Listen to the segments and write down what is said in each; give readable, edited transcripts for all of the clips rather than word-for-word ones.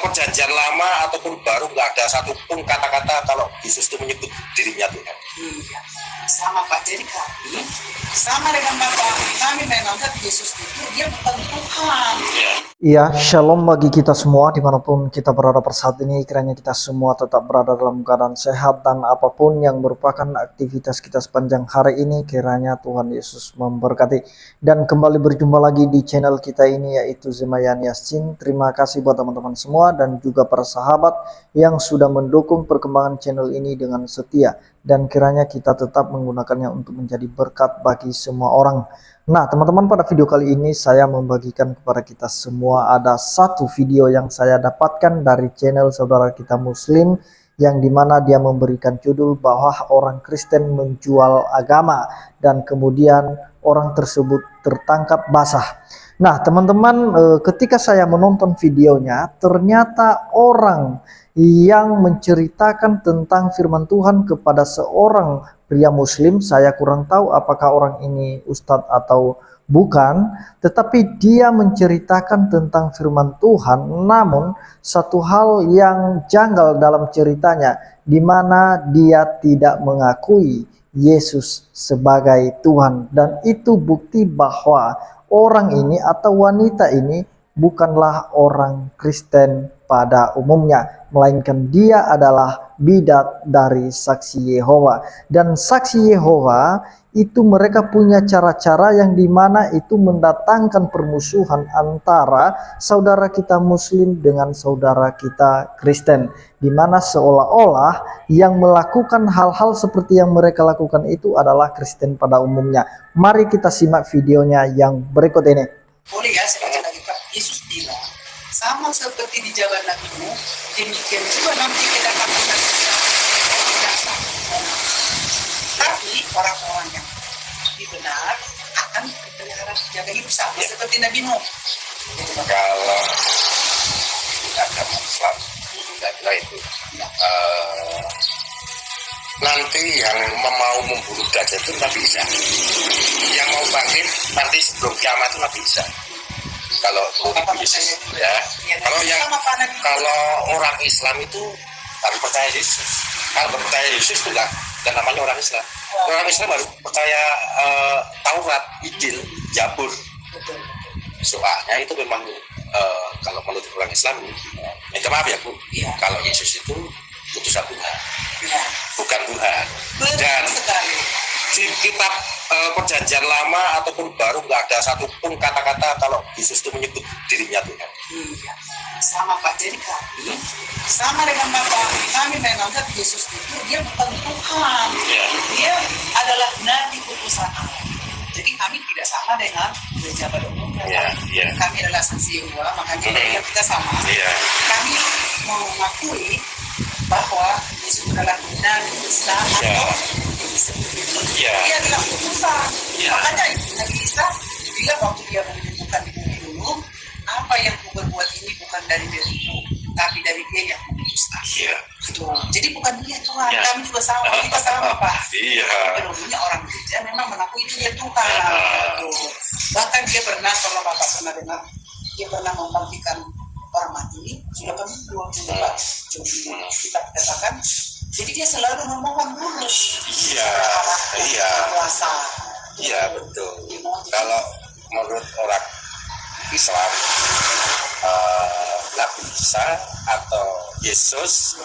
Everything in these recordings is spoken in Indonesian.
perjanjian lama ataupun baru nggak ada satupun kata-kata kalau Yesus itu menyebut dirinya Tuhan. Iya, sama Pak. Jadi kami sama dengan Bapak, kami menganggap Yesus itu dia bukan Tuhan. Iya, shalom bagi kita semua dimanapun kita berada per saat ini. Kiranya kita semua tetap berada dalam keadaan sehat dan apapun yang merupakan aktivitas kita sepanjang hari ini, kiranya Tuhan Yesus memberkati. Dan kembali berjumpa lagi di channel kita ini, yaitu Zemayan Yasin. Terima kasih buat teman-teman semua dan juga para sahabat yang sudah mendukung perkembangan channel ini dengan setia. Dan kiranya kita tetap menggunakannya untuk menjadi berkat bagi semua orang. Nah teman-teman, pada video kali ini saya membagikan kepada kita semua ada satu video yang saya dapatkan dari channel saudara kita Muslim, yang dimana dia memberikan judul bahwa orang Kristen menjual agama dan kemudian orang tersebut tertangkap basah. Nah teman-teman, ketika saya menonton videonya, ternyata orang yang menceritakan tentang firman Tuhan kepada seorang pria Muslim, saya kurang tahu apakah orang ini ustadz atau bukan, tetapi dia menceritakan tentang firman Tuhan, namun satu hal yang janggal dalam ceritanya, di mana dia tidak mengakui Yesus sebagai Tuhan, dan itu bukti bahwa orang ini atau wanita ini bukanlah orang Kristen pada umumnya, melainkan dia adalah bidat dari saksi Yehova. Dan saksi Yehova itu mereka punya cara-cara yang dimana itu mendatangkan permusuhan antara saudara kita Muslim dengan saudara kita Kristen, dimana seolah-olah yang melakukan hal-hal seperti yang mereka lakukan itu adalah Kristen pada umumnya. Mari kita simak videonya yang berikut ini. Boleh ya, saya baca lagi Pak. Yesus bilang, sama seperti di zaman Nabi Nuh, demikian juga nanti kedatangan Nabi tidak sama. Tapi orang-orang yang benar akan dipelihara jaga hidup sama seperti Nabi Nuh. Kalau agama Islam juga itu nanti yang mau membunuh Dajjal itu Nabi Isa, yang mau bangkit nanti sebelum kiamat itu Nabi Isa. Kalau Yesus ya, kalau orang Islam itu harus percaya Yesus. Kalau percaya Yesus itu enggak namanya orang Islam. Orang Islam harus percaya Taurat, Injil, Zabur. Soalnya itu memang kalau menurut orang Islam, minta maaf ya Bu, kalau Yesus itu utusan Tuhan, bukan Tuhan. Dan di kitab perjanjian lama ataupun baru nggak ada satupun kata-kata kalau Yesus itu menyebut dirinya Tuhan. Iya, sama Pak. Jadi kami sama dengan Bapak, kami menganggap Yesus itu dia bukan Tuhan. Dia adalah nabi utusan Allah. Jadi kami tidak sama dengan gereja pada umumnya. Kami adalah saksi Yehova, makanya kita sama. Kami mengakui bahwa Yesus adalah nabi Islam atau dia adalah utusan. Makanya Nabi Isa bilang waktu dia menemukan di bumi dulu, apa yang ku berbuat ini bukan dari diriku, tapi dari dia yang mengutus aku. Jadi bukan dia Tuhan. Kami juga sama, kita sama Pak. Sebelumnya orang gereja memang mengakui itu dia Tuhan. Bahkan dia pernah, kalau Bapak pernah dengar, dia pernah membangkitkan orang mati. Sudah kami dua Pak. Kita katakan. Jadi dia selalu memohon dulu. Kuasa. Iya betul. Kalau menurut orang Islam, Nabi Isa atau Yesus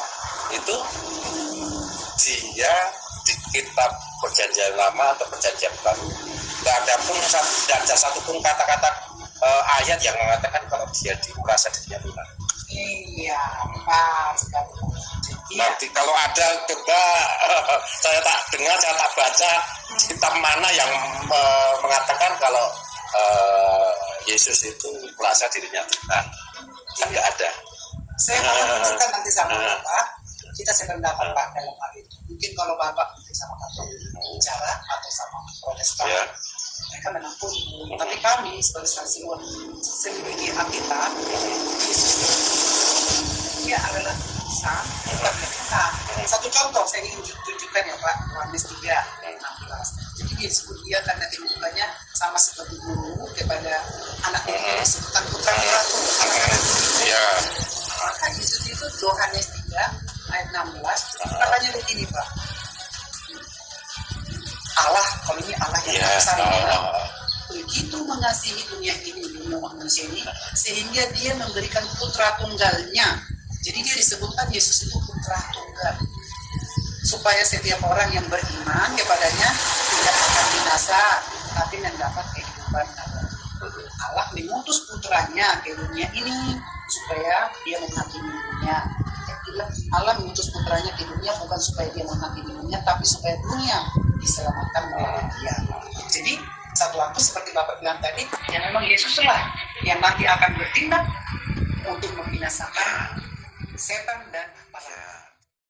itu dia di kitab perjanjian lama atau perjanjian baru tidak ada satupun kata-kata ayat yang mengatakan kalau dia merasa dirinya Tuhan. Iya, Pak. Nanti kalau ada coba saya tak dengar, saya tak baca kitab mana yang mengatakan kalau Yesus itu merasa dirinya Tuhan. Tidak ada. Saya akan tunjukkan nanti sama Bapak. Kita sependapat Pak dalam hal itu. Mungkin kalau Bapak sama Katolik bicara atau sama Protestan, mereka menampung. Tapi kami sebagai saksi sebagai Alkitab, dia adalah Tuhan, bukan Tuhan. Satu contoh saya ingin tunjukkan ya Pak, Yohanes 3:16. Jadi dia sebut dia karena kehidupannya sama seperti guru kepada anak-anak sebutan putra ratu. Maka itu Yohanes 3 ayat 16 katanya begini Pak. Allah, kalau ini Allah yang besar, begitu mengasihi dunia ini, dunia manusia ini, sehingga dia memberikan putra tunggalnya. Jadi dia disebutkan Yesus itu putra tunggal, supaya setiap orang yang beriman kepadanya tidak akan binasa, tapi mendapat kehidupan abadi. Allah mengutus putranya ke dunia ini supaya dia menghakimi dunia. Allah mengutus putranya ke dunia bukan supaya dia menghakimi dunia, tapi supaya dunia diselamatkan melalui dia. Jadi satu waktu seperti Bapak bilang tadi, ya memang Yesuslah yang nanti akan bertindak untuk membinasakan setan dan para.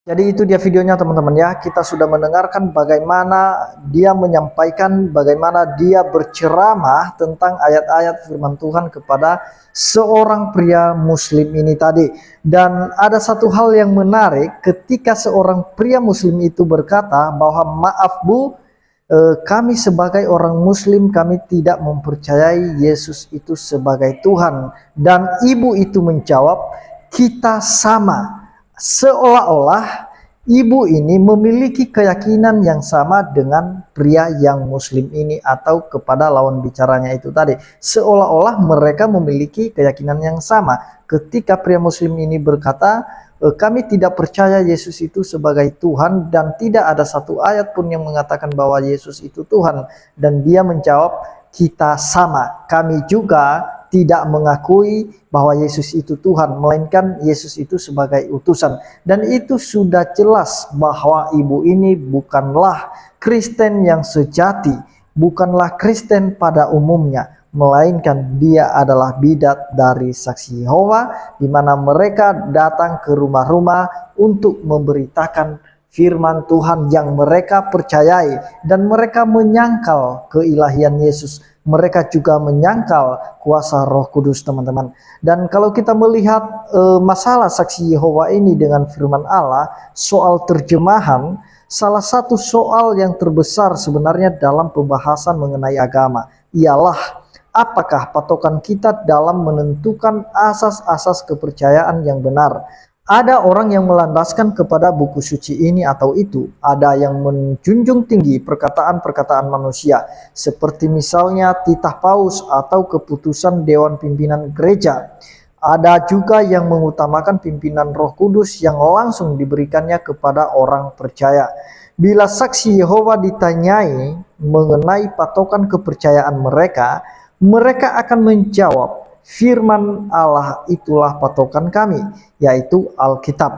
Jadi itu dia videonya teman-teman ya. Kita sudah mendengarkan bagaimana dia menyampaikan, bagaimana dia berceramah tentang ayat-ayat firman Tuhan kepada seorang pria muslim ini tadi. Dan ada satu hal yang menarik ketika seorang pria muslim itu berkata bahwa maaf Bu, kami sebagai orang muslim kami tidak mempercayai Yesus itu sebagai Tuhan. Dan ibu itu menjawab, kita sama. Seolah-olah ibu ini memiliki keyakinan yang sama dengan pria yang muslim ini atau kepada lawan bicaranya itu tadi. Seolah-olah mereka memiliki keyakinan yang sama. Ketika pria muslim ini berkata, kami tidak percaya Yesus itu sebagai Tuhan dan tidak ada satu ayat pun yang mengatakan bahwa Yesus itu Tuhan. Dan dia menjawab, kita sama. Kami juga tidak mengakui bahwa Yesus itu Tuhan, melainkan Yesus itu sebagai utusan. Dan itu sudah jelas bahwa ibu ini bukanlah Kristen yang sejati, bukanlah Kristen pada umumnya, melainkan dia adalah bidat dari Saksi Yehova, di mana mereka datang ke rumah-rumah untuk memberitakan firman Tuhan yang mereka percayai, dan mereka menyangkal keilahian Yesus. Mereka juga menyangkal kuasa Roh Kudus teman-teman. Dan kalau kita melihat masalah Saksi Yehova ini dengan firman Allah, soal terjemahan, salah satu soal yang terbesar sebenarnya dalam pembahasan mengenai agama ialah apakah patokan kita dalam menentukan asas-asas kepercayaan yang benar. Ada orang yang melandaskan kepada buku suci ini atau itu. Ada yang menjunjung tinggi perkataan-perkataan manusia, seperti misalnya titah paus atau keputusan Dewan Pimpinan Gereja. Ada juga yang mengutamakan pimpinan Roh Kudus yang langsung diberikannya kepada orang percaya. Bila Saksi Yehova ditanyai mengenai patokan kepercayaan mereka, mereka akan menjawab, firman Allah itulah patokan kami, yaitu Alkitab.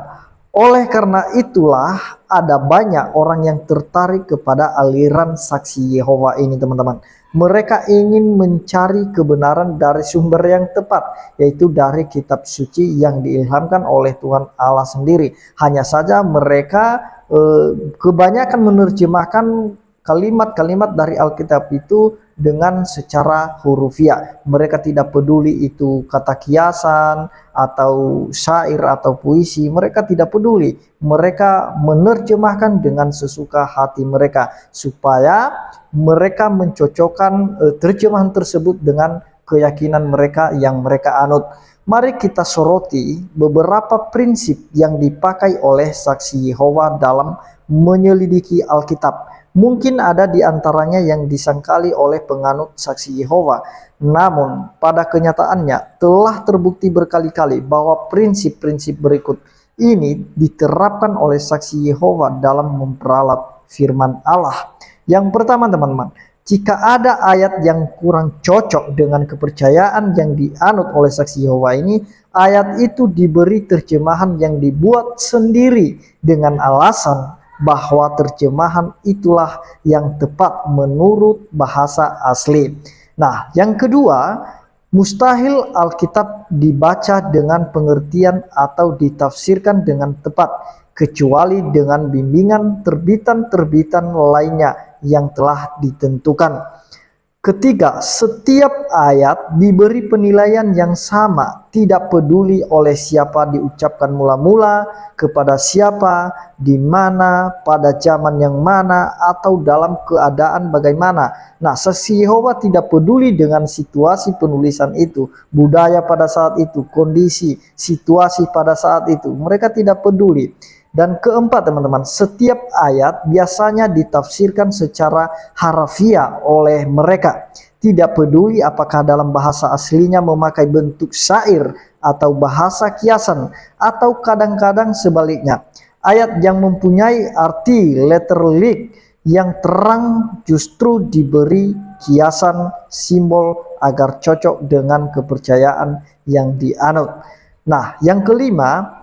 Oleh karena itulah ada banyak orang yang tertarik kepada aliran Saksi Yehova ini teman-teman. Mereka ingin mencari kebenaran dari sumber yang tepat, yaitu dari kitab suci yang diilhamkan oleh Tuhan Allah sendiri. Hanya saja mereka kebanyakan menerjemahkan kalimat-kalimat dari Alkitab itu dengan secara hurufiah. Mereka tidak peduli itu kata kiasan atau syair atau puisi, mereka tidak peduli. Mereka menerjemahkan dengan sesuka hati mereka supaya mereka mencocokkan terjemahan tersebut dengan keyakinan mereka yang mereka anut. Mari kita soroti beberapa prinsip yang dipakai oleh Saksi Yehova dalam menyelidiki Alkitab. Mungkin ada di antaranya yang disangkali oleh penganut Saksi Yehova. Namun pada kenyataannya telah terbukti berkali-kali bahwa prinsip-prinsip berikut ini diterapkan oleh Saksi Yehova dalam memperalat firman Allah. Yang pertama teman-teman, jika ada ayat yang kurang cocok dengan kepercayaan yang dianut oleh Saksi Yehova ini, ayat itu diberi terjemahan yang dibuat sendiri dengan alasan bahwa terjemahan itulah yang tepat menurut bahasa asli. Nah, yang kedua, mustahil Alkitab dibaca dengan pengertian atau ditafsirkan dengan tepat, kecuali dengan bimbingan terbitan-terbitan lainnya yang telah ditentukan. Ketiga, setiap ayat diberi penilaian yang sama, tidak peduli oleh siapa diucapkan mula-mula, kepada siapa, di mana, pada zaman yang mana, atau dalam keadaan bagaimana. Nah, saksi Yehova tidak peduli dengan situasi penulisan itu, budaya pada saat itu, kondisi, situasi pada saat itu. Mereka tidak peduli. Dan keempat teman-teman, setiap ayat biasanya ditafsirkan secara harafiah oleh mereka. Tidak peduli apakah dalam bahasa aslinya memakai bentuk syair atau bahasa kiasan, atau kadang-kadang sebaliknya. Ayat yang mempunyai arti letterlik yang terang justru diberi kiasan simbol agar cocok dengan kepercayaan yang dianut. Nah, yang kelima,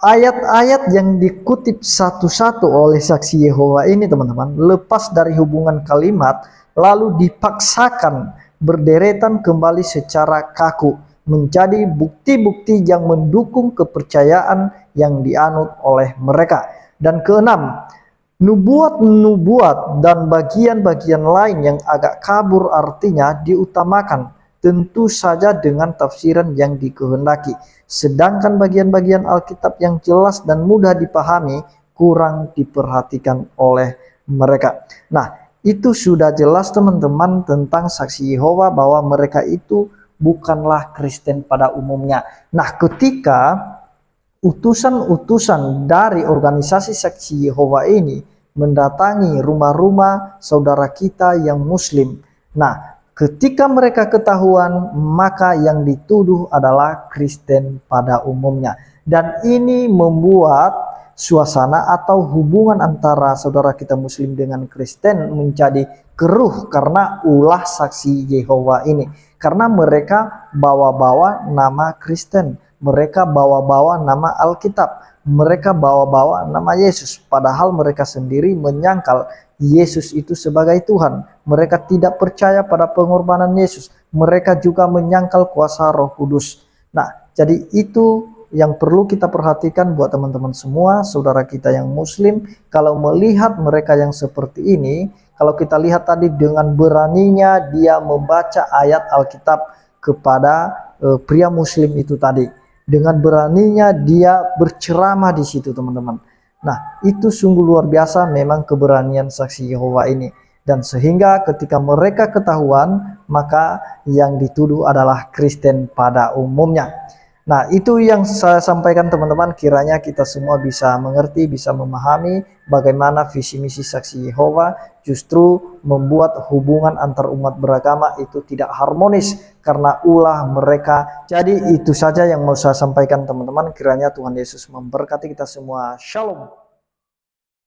ayat-ayat yang dikutip satu-satu oleh saksi Yehova ini teman-teman lepas dari hubungan kalimat lalu dipaksakan berderetan kembali secara kaku menjadi bukti-bukti yang mendukung kepercayaan yang dianut oleh mereka. Dan keenam, nubuat-nubuat dan bagian-bagian lain yang agak kabur artinya diutamakan, tentu saja dengan tafsiran yang dikehendaki. Sedangkan bagian-bagian Alkitab yang jelas dan mudah dipahami kurang diperhatikan oleh mereka. Nah, itu sudah jelas teman-teman tentang saksi Yehova bahwa mereka itu bukanlah Kristen pada umumnya. Nah, ketika utusan-utusan dari organisasi saksi Yehova ini mendatangi rumah-rumah saudara kita yang muslim. Nah, ketika mereka ketahuan, maka yang dituduh adalah Kristen pada umumnya. Dan ini membuat suasana atau hubungan antara saudara kita muslim dengan Kristen menjadi keruh karena ulah saksi Yehova ini. Karena mereka bawa-bawa nama Kristen, mereka bawa-bawa nama Alkitab, mereka bawa-bawa nama Yesus. Padahal mereka sendiri menyangkal Yesus itu sebagai Tuhan. Mereka tidak percaya pada pengorbanan Yesus. Mereka juga menyangkal kuasa Roh Kudus. Nah, jadi itu yang perlu kita perhatikan buat teman-teman semua, saudara kita yang muslim. Kalau melihat mereka yang seperti ini, kalau kita lihat tadi dengan beraninya dia membaca ayat Alkitab kepada pria muslim itu tadi. Dengan beraninya dia berceramah di situ teman-teman. Nah, itu sungguh luar biasa memang keberanian saksi Yehova ini. Dan sehingga ketika mereka ketahuan, maka yang dituduh adalah Kristen pada umumnya. Nah, itu yang saya sampaikan teman-teman, kiranya kita semua bisa mengerti, bisa memahami bagaimana visi misi saksi Yehova justru membuat hubungan antar umat beragama itu tidak harmonis karena ulah mereka. Jadi itu saja yang mau saya sampaikan teman-teman, kiranya Tuhan Yesus memberkati kita semua. Shalom.